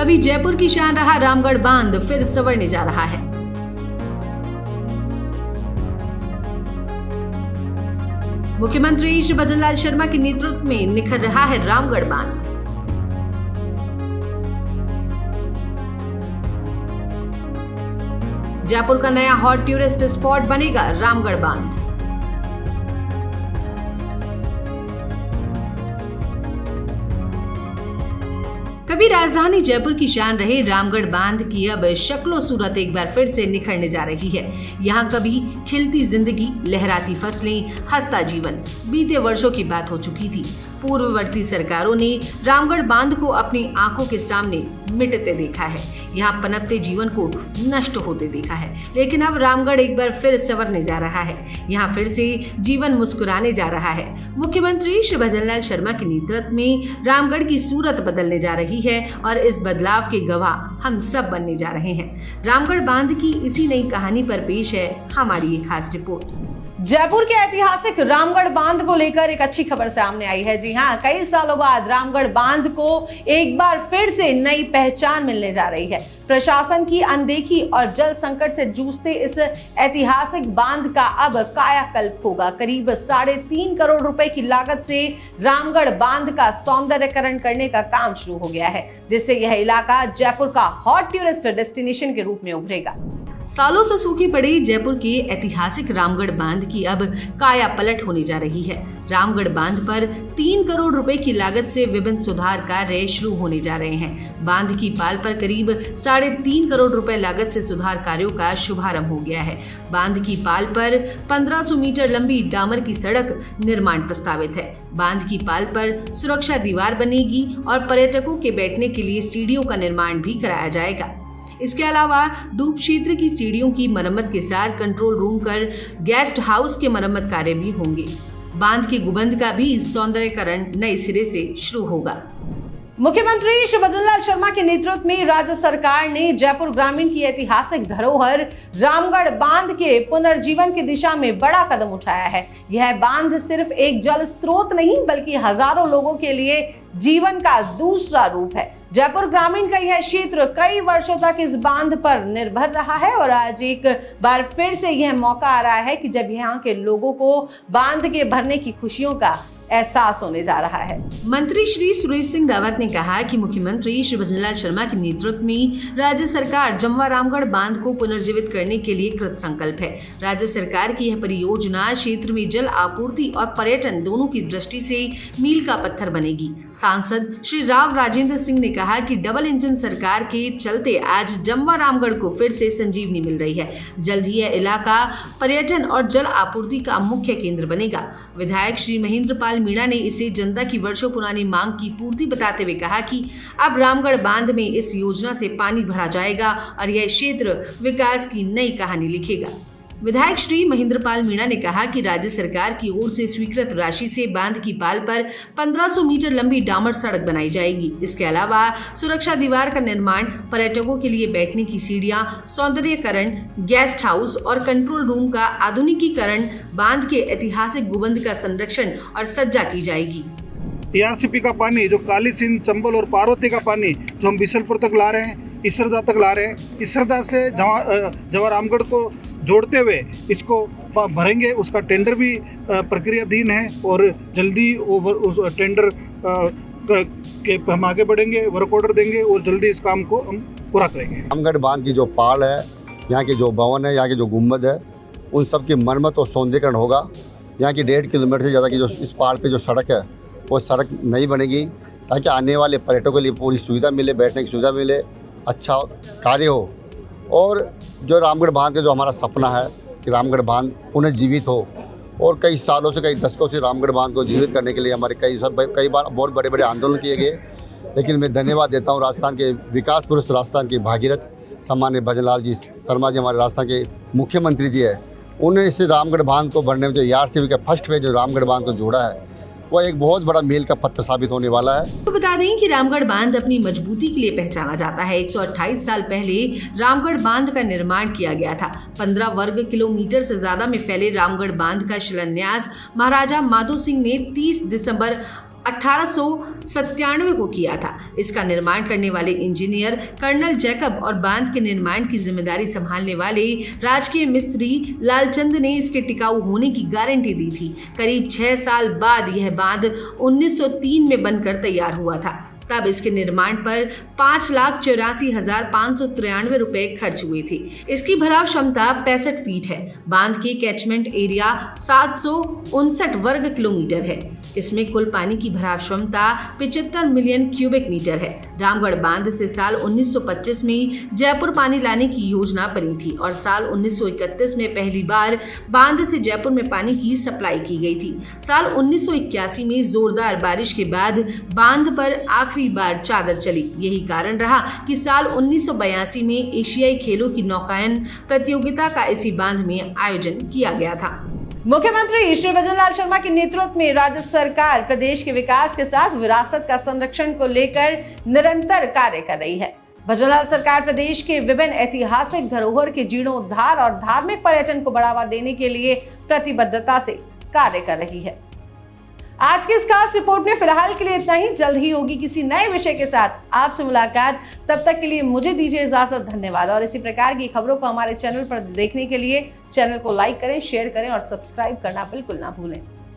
कभी जयपुर की शान रहा रामगढ़ बांध फिर संवरने जा रहा है। मुख्यमंत्री श्री भजनलाल शर्मा के नेतृत्व में निखर रहा है रामगढ़ बांध। जयपुर का नया हॉट टूरिस्ट स्पॉट बनेगा रामगढ़ बांध। कभी राजधानी जयपुर की शान रहे रामगढ़ बांध की अब शक्लो सूरत एक बार फिर से निखरने जा रही है। यहाँ कभी खिलती जिंदगी, लहराती फसलें, हंसता जीवन बीते वर्षों की बात हो चुकी थी। पूर्ववर्ती सरकारों ने रामगढ़ बांध को अपनी आंखों के सामने मिटते देखा है, यहाँ पनपते जीवन को नष्ट होते देखा है। लेकिन अब रामगढ़ एक बार फिर संवरने जा रहा है, यहाँ फिर से जीवन मुस्कुराने जा रहा है। मुख्यमंत्री श्री भजनलाल शर्मा के नेतृत्व में रामगढ़ की सूरत बदलने जा रही है और इस बदलाव के गवाह हम सब बनने जा रहे हैं। रामगढ़ बांध की इसी नई कहानी पर पेश है हमारी एक खास रिपोर्ट। जयपुर के ऐतिहासिक रामगढ़ बांध को लेकर एक अच्छी खबर सामने आई है। जी हां, कई सालों बाद रामगढ़ बांध को एक बार फिर से नई पहचान मिलने जा रही है। प्रशासन की अनदेखी और जल संकट से जूझते इस ऐतिहासिक बांध का अब कायाकल्प होगा। करीब 3.5 करोड़ रुपए की लागत से रामगढ़ बांध का सौंदर्यीकरण करने का काम शुरू हो गया है, जिससे यह इलाका जयपुर का हॉट टूरिस्ट डेस्टिनेशन के रूप में उभरेगा। सालों से सूखी पड़ी जयपुर के ऐतिहासिक रामगढ़ बांध की अब काया पलट होने जा रही है। रामगढ़ बांध पर 3 करोड़ रुपए की लागत से विभिन्न सुधार कार्य शुरू होने जा रहे हैं। बांध की पाल पर करीब 3.5 करोड़ रुपए लागत से सुधार कार्यों का शुभारंभ हो गया है। बांध की पाल पर 1500 मीटर लंबी डामर की सड़क निर्माण प्रस्तावित है। बांध की पाल पर सुरक्षा दीवार बनेगी और पर्यटकों के बैठने के लिए सीढ़ियों का निर्माण भी कराया जाएगा। इसके अलावा डूब क्षेत्र की सीढ़ियों की मरम्मत के साथ कंट्रोल रूम कर गेस्ट हाउस के मरम्मत कार्य भी होंगे। बांध के गुंबद का भी सौंदर्यीकरण नए सिरे से शुरू होगा। मुख्यमंत्री श्री भजनलाल शर्मा के नेतृत्व में राज्य सरकार ने जयपुर ग्रामीण की ऐतिहासिक धरोहर रामगढ़ बांध के पुनर्जीवन की दिशा में बड़ा कदम उठाया है। यह बांध सिर्फ एक जल स्रोत नहीं बल्कि हजारों लोगों के लिए जीवन का दूसरा रूप है। जयपुर ग्रामीण का यह क्षेत्र कई वर्षों तक इस बांध पर निर्भर रहा है और आज एक बार फिर से यह मौका आ रहा है कि जब यहाँ के लोगों को बांध के भरने की खुशियों का एहसास होने जा रहा है। मंत्री श्री सुरेश सिंह रावत ने कहा कि मुख्यमंत्री श्री भजनलाल शर्मा के नेतृत्व में राज्य सरकार जमवा रामगढ़ बांध को पुनर्जीवित करने के लिए कृत संकल्प है। राज्य सरकार की यह परियोजना क्षेत्र में जल आपूर्ति और पर्यटन दोनों की दृष्टि से मील का पत्थर बनेगी। सांसद श्री राव राजेंद्र सिंह ने कहा कि डबल इंजन सरकार के चलते आज जमवा रामगढ़ को फिर से संजीवनी मिल रही है। जल्द ही यह इलाका पर्यटन और जल आपूर्ति का मुख्य केंद्र बनेगा। विधायक श्री महेंद्र पाल मीणा ने इसे जनता की वर्षों पुरानी मांग की पूर्ति बताते हुए कहा कि अब रामगढ़ बांध में इस योजना से पानी भरा जाएगा और यह क्षेत्र विकास की नई कहानी लिखेगा। विधायक श्री महेंद्र पाल मीणा ने कहा कि राज्य सरकार की ओर से स्वीकृत राशि से बांध की पाल पर 1500 मीटर लंबी डामर सड़क बनाई जाएगी। इसके अलावा सुरक्षा दीवार का निर्माण, पर्यटकों के लिए बैठने की सीढ़ियां, सौंदर्यीकरण, गेस्ट हाउस और कंट्रोल रूम का आधुनिकीकरण, बांध के ऐतिहासिक गुंबद का संरक्षण और सज्जा की जाएगी। टीआरसीपी का पानी जो काली सिंध, चंबल और पार्वती का पानी जो हम बिशलपुर तक ला रहे हैं, इसरदा तक ला रहे हैं, इसरदा से जवा रामगढ़ को जोड़ते हुए इसको भरेंगे। उसका टेंडर भी प्रक्रियाधीन है और जल्दी उस टेंडर के हम आगे बढ़ेंगे, वर्क ऑर्डर देंगे और जल्दी इस काम को हम पूरा करेंगे। रामगढ़ बांध की जो पाल है, यहाँ के जो भवन है, यहाँ के जो गुंबद है, उन सब की मरम्मत और सौंदर्यीकरण होगा। यहाँ की 1.5 किलोमीटर से ज़्यादा की जो इस पाल पे जो सड़क है वो सड़क नई बनेगी ताकि आने वाले पर्यटकों के लिए पूरी सुविधा मिले, बैठने की सुविधा मिले, अच्छा कार्य हो। और जो रामगढ़ बांध का जो हमारा सपना है कि रामगढ़ बांध पुनर्जीवित हो, और कई सालों से, कई दशकों से रामगढ़ बांध को जीवित करने के लिए हमारे कई बार बहुत बड़े बड़े आंदोलन किए गए। लेकिन मैं धन्यवाद देता हूँ राजस्थान के विकास पुरुष, राजस्थान के भागीरथ सम्मान्य भजनलाल जी शर्मा जी, हमारे राजस्थान के मुख्यमंत्री जी है। उन्हें इस रामगढ़ बांध को बढ़ने में जो यार फर्स्ट में जो रामगढ़ बांध को जोड़ा है वो एक बहुत बड़ा मील का पत्थर साबित होने वाला है। तो बता दें कि रामगढ़ बांध अपनी मजबूती के लिए पहचाना जाता है। 128 साल पहले रामगढ़ बांध का निर्माण किया गया था। 15 वर्ग किलोमीटर से ज्यादा में फैले रामगढ़ बांध का शिलान्यास महाराजा माधो सिंह ने 30 दिसंबर 1897 को किया था। इसका निर्माण करने वाले इंजीनियर कर्नल जैकब और बांध के निर्माण की जिम्मेदारी संभालने वाले राजकीय मिस्त्री लालचंद ने इसके टिकाऊ होने की गारंटी दी थी। करीब 6 साल बाद यह बांध 1903 में बनकर तैयार हुआ था। तब इसके निर्माण पर 5,84,593 रुपए खर्च हुए थे। इसकी भराव क्षमता 65 फीट है। बांध की कैचमेंट एरिया 759 वर्ग किलोमीटर है। इसमें कुल पानी की भराव क्षमता 75 मिलियन क्यूबिक मीटर है। रामगढ़ बांध से साल 1925 में जयपुर पानी लाने की योजना बनी थी और साल 1931 में पहली बार बांध से जयपुर में पानी की सप्लाई की गई थी। साल 1981 में जोरदार बारिश के बाद बांध पर आखिरी बार चादर चली। यही कारण रहा कि साल 1982 में एशियाई खेलों की नौकायन प्रतियोगिता का इसी बांध में आयोजन किया गया था। मुख्यमंत्री श्री भजनलाल शर्मा के नेतृत्व में राज्य सरकार प्रदेश के विकास के साथ विरासत का संरक्षण को लेकर निरंतर कार्य कर रही है। भजनलाल सरकार प्रदेश के विभिन्न ऐतिहासिक धरोहर के जीर्णोद्धार और धार्मिक पर्यटन को बढ़ावा देने के लिए प्रतिबद्धता से कार्य कर रही है। आज की इस खास रिपोर्ट में फिलहाल के लिए इतना ही। जल्द ही होगी किसी नए विषय के साथ आपसे मुलाकात। तब तक के लिए मुझे दीजिए इजाजत। धन्यवाद। और इसी प्रकार की खबरों को हमारे चैनल पर देखने के लिए चैनल को लाइक करें, शेयर करें और सब्सक्राइब करना बिल्कुल ना भूलें।